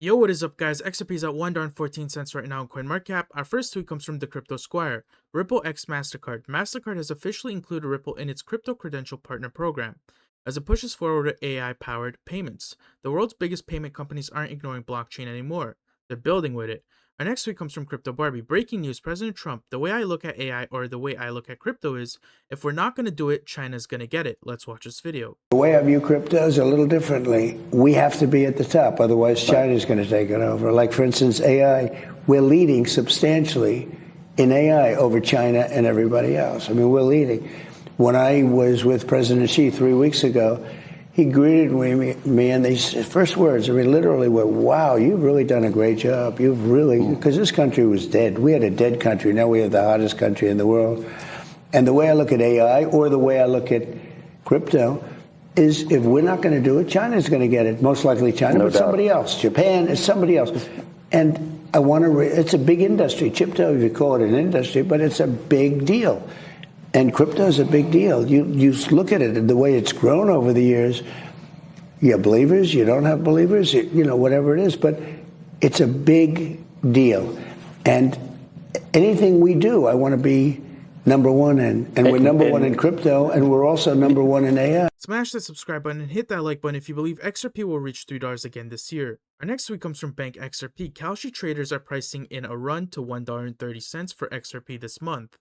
Yo, what is up, guys? XRP is at $1.14 right now in CoinMarketCap. Our first tweet comes from the Crypto Squire. Ripple X MasterCard. MasterCard has officially included Ripple in its Crypto Credential Partner Program as it pushes forward with AI-powered payments. The world's biggest payment companies aren't ignoring blockchain anymore. They're building with it. Our next tweet comes from Crypto Barbie. Breaking news, President Trump, the way I look at AI or the way I look at crypto is, if we're not going to do it, China's going to get it. Let's watch this video. The way I view crypto is a little differently. We have to be at the top, otherwise China's going to take it over. Like, for instance, AI, we're leading substantially in AI over China and everybody else. I mean, we're leading. When I was with President Xi 3 weeks ago, he greeted me and his first words, I mean, literally were, wow, you've really done a great job. You've really, because this country was dead. We had a dead country. Now we have the hottest country in the world. And the way I look at AI or the way I look at crypto is, if we're not going to do it, China's going to get it. Most likely China, but somebody else. Japan is somebody else. And I want to, it's a big industry. Crypto, if you call it an industry, but it's a big deal. And crypto is a big deal. You look at it, the way it's grown over the years. You have believers, you don't have believers, you know, whatever it is. But it's a big deal. And anything we do, I want to be number one in. And we're number one in crypto, and we're also number one in AI. Smash that subscribe button and hit that like button if you believe XRP will reach $3 again this year. Our next tweet comes from Bank XRP. Kalshi traders are pricing in a run to $1.30 for XRP this month.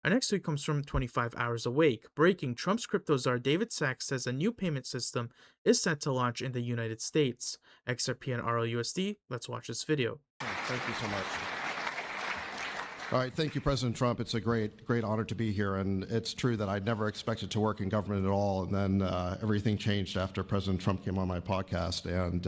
Our next tweet comes from 25 Hours Awake. Breaking, Trump's crypto czar David Sachs says a new payment system is set to launch in the United States. XRP and RLUSD, let's watch this video. Thank you so much. All right, thank you, President Trump. It's a great honor to be here, and it's true that I never expected to work in government at all, and then everything changed after President Trump came on my podcast, and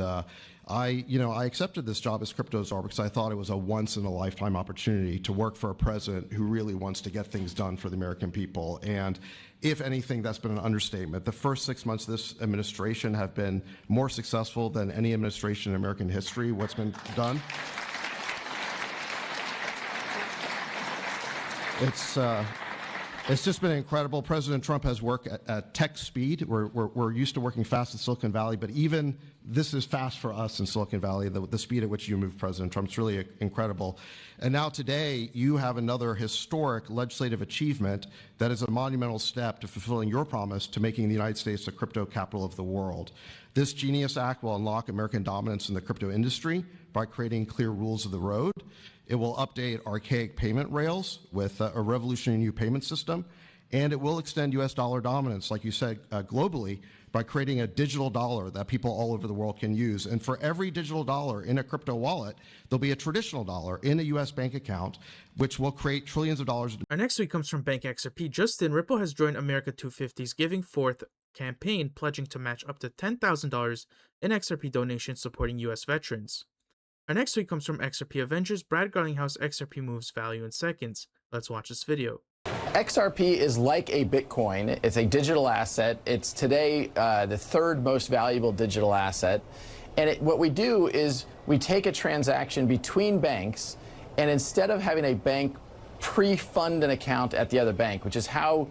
I accepted this job as crypto czar because I thought it was a once-in-a-lifetime opportunity to work for a president who really wants to get things done for the American people. And if anything, that's been an understatement. The first 6 months of this administration have been more successful than any administration in American history. What's been done? It's just been incredible. President Trump has worked at tech speed. We're used to working fast in Silicon Valley, but even this is fast for us in Silicon Valley, the speed at which you move, President Trump. It's really incredible. And now today, you have another historic legislative achievement that is a monumental step to fulfilling your promise to making the United States the crypto capital of the world. This Genius Act will unlock American dominance in the crypto industry by creating clear rules of the road. It will update archaic payment rails with a revolutionary new payment system, and it will extend U.S. dollar dominance, like you said, globally, by creating a digital dollar that people all over the world can use. And for every digital dollar in a crypto wallet, there'll be a traditional dollar in a U.S. bank account, which will create trillions of dollars. Our next tweet comes from Bank XRP. Justin, Ripple has joined America 250's Giving Forth campaign, pledging to match up to $10,000 in XRP donations supporting U.S. veterans. Our next tweet comes from XRP Avengers. Brad Garlinghouse, XRP moves value in seconds. Let's watch this video. XRP is like a Bitcoin. It's a digital asset. It's today the third most valuable digital asset. And what we do is we take a transaction between banks, and instead of having a bank pre-fund an account at the other bank, which is how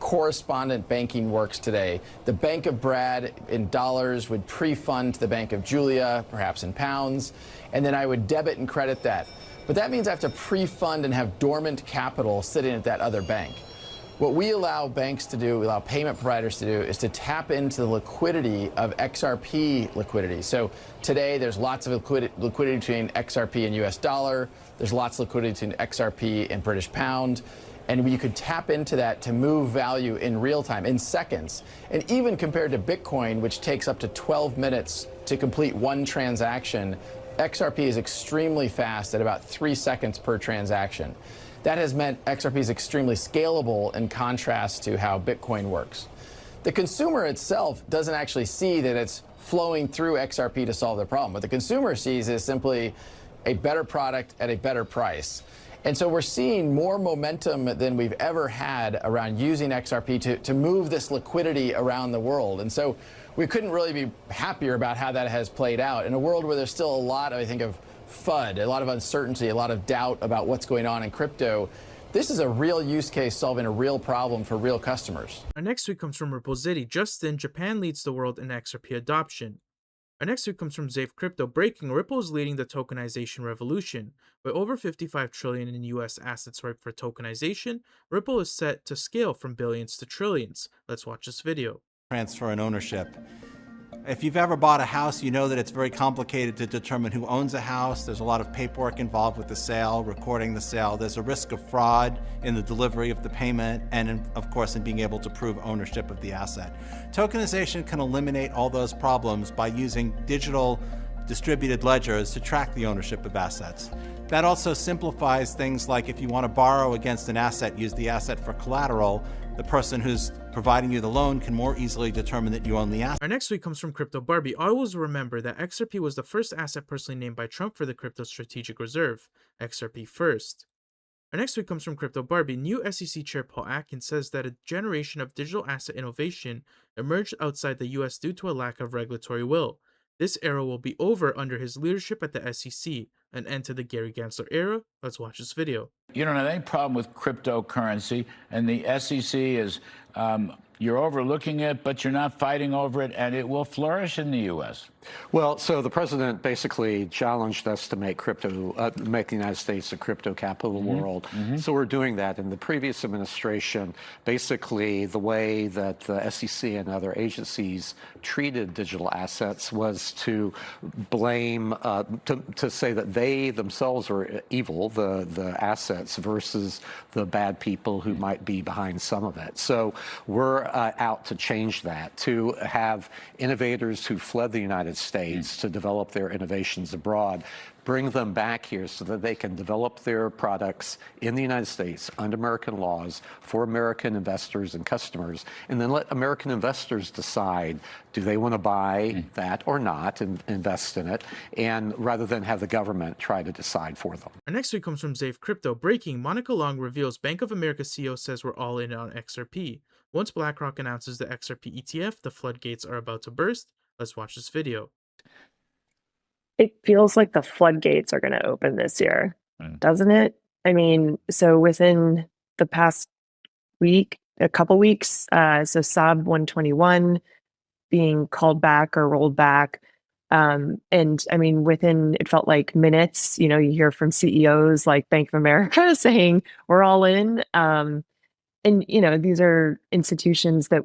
correspondent banking works today. The Bank of Brad in dollars would pre-fund to the Bank of Julia, perhaps in pounds, and then I would debit and credit that. But that means I have to pre-fund and have dormant capital sitting at that other bank. What we allow banks to do, we allow payment providers to do, is to tap into the liquidity of XRP liquidity. So today there's lots of liquidity between XRP and US dollar. There's lots of liquidity between XRP and British pound. And you could tap into that to move value in real time, in seconds. And even compared to Bitcoin, which takes up to 12 minutes to complete one transaction, XRP is extremely fast at about 3 seconds per transaction. That has meant XRP is extremely scalable in contrast to how Bitcoin works. The consumer itself doesn't actually see that it's flowing through XRP to solve the problem. What the consumer sees is simply a better product at a better price. And so we're seeing more momentum than we've ever had around using XRP to move this liquidity around the world. And so we couldn't really be happier about how that has played out in a world where there's still a lot, I think, of FUD, a lot of uncertainty, a lot of doubt about what's going on in crypto. This is a real use case solving a real problem for real customers. Our next tweet comes from Ripple Zitty. Justin, Japan leads the world in XRP adoption. Our next tweet comes from Zave Crypto. Breaking: Ripple is leading the tokenization revolution. With over 55 trillion in US assets ripe for tokenization, Ripple is set to scale from billions to trillions. Let's watch this video. Transfer and ownership. If you've ever bought a house, you know that it's very complicated to determine who owns a house. There's a lot of paperwork involved with the sale, recording the sale. There's a risk of fraud in the delivery of the payment and, of course, in being able to prove ownership of the asset. Tokenization can eliminate all those problems by using digital distributed ledgers to track the ownership of assets. That also simplifies things like if you want to borrow against an asset, use the asset for collateral, the person who's providing you the loan can more easily determine that you own the asset. Our next tweet comes from Crypto Barbie. Always remember that XRP was the first asset personally named by Trump for the crypto strategic reserve. XRP first. Our next tweet comes from Crypto Barbie. New SEC Chair Paul Atkins says that a generation of digital asset innovation emerged outside the US due to a lack of regulatory will. This era will be over under his leadership at the SEC, an end to the Gary Gensler era. Let's watch this video. You don't have any problem with cryptocurrency, and the SEC is, you're overlooking it, but you're not fighting over it, and it will flourish in the U.S. Well, so the president basically challenged us to make make the United States a crypto capital of the world. So we're doing that. In the previous administration, basically the way that the SEC and other agencies treated digital assets was to blame, to say that they themselves were evil, the assets, versus the bad people who might be behind some of it. So we're out to change that, to have innovators who fled the United States to develop their innovations abroad, bring them back here so that they can develop their products in the United States under American laws for American investors and customers, and then let American investors decide, do they want to buy that or not and invest in it, and rather than have the government try to decide for them. Our next tweet comes from Zave Crypto. Breaking: Monica Long reveals Bank of America CEO says we're all in on XRP. Once BlackRock announces the XRP ETF, the floodgates are about to burst. Let's watch this video. It feels like the floodgates are going to open this year, doesn't it? I mean, so within the past week, a couple weeks, so SAB 121 being called back or rolled back. And I mean, within, it felt like minutes, you hear from CEOs like Bank of America saying, we're all in. And, these are institutions that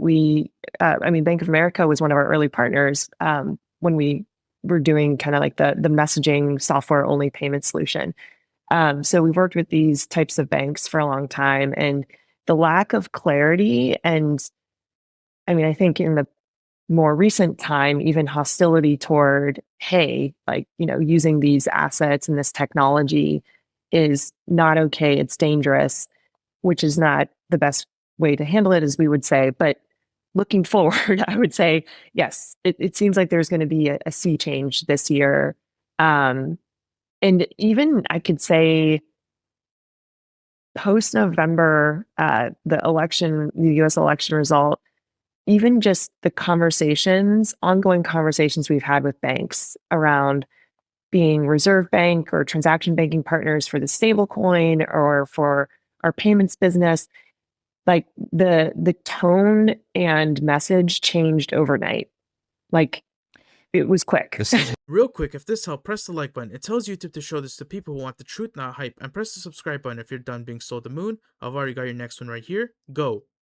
Bank of America was one of our early partners when we were doing kind of like the messaging software only payment solution. So we've worked with these types of banks for a long time, and the lack of clarity and I think in the more recent time, even hostility toward, hey, using these assets and this technology is not okay. It's dangerous, which is not the best way to handle it, as we would say. But looking forward, I would say, yes, it seems like there's going to be a sea change this year. And even I could say post-November, the US election result, even just the ongoing conversations we've had with banks around being reserve bank or transaction banking partners for the stablecoin or for our payments business, like the tone and message changed overnight. Like it was quick. Real quick, if this helped, press the like button. It tells YouTube to show this to people who want the truth, not hype. And press the subscribe button if you're done being sold the moon. I've already got your next one right here. Go.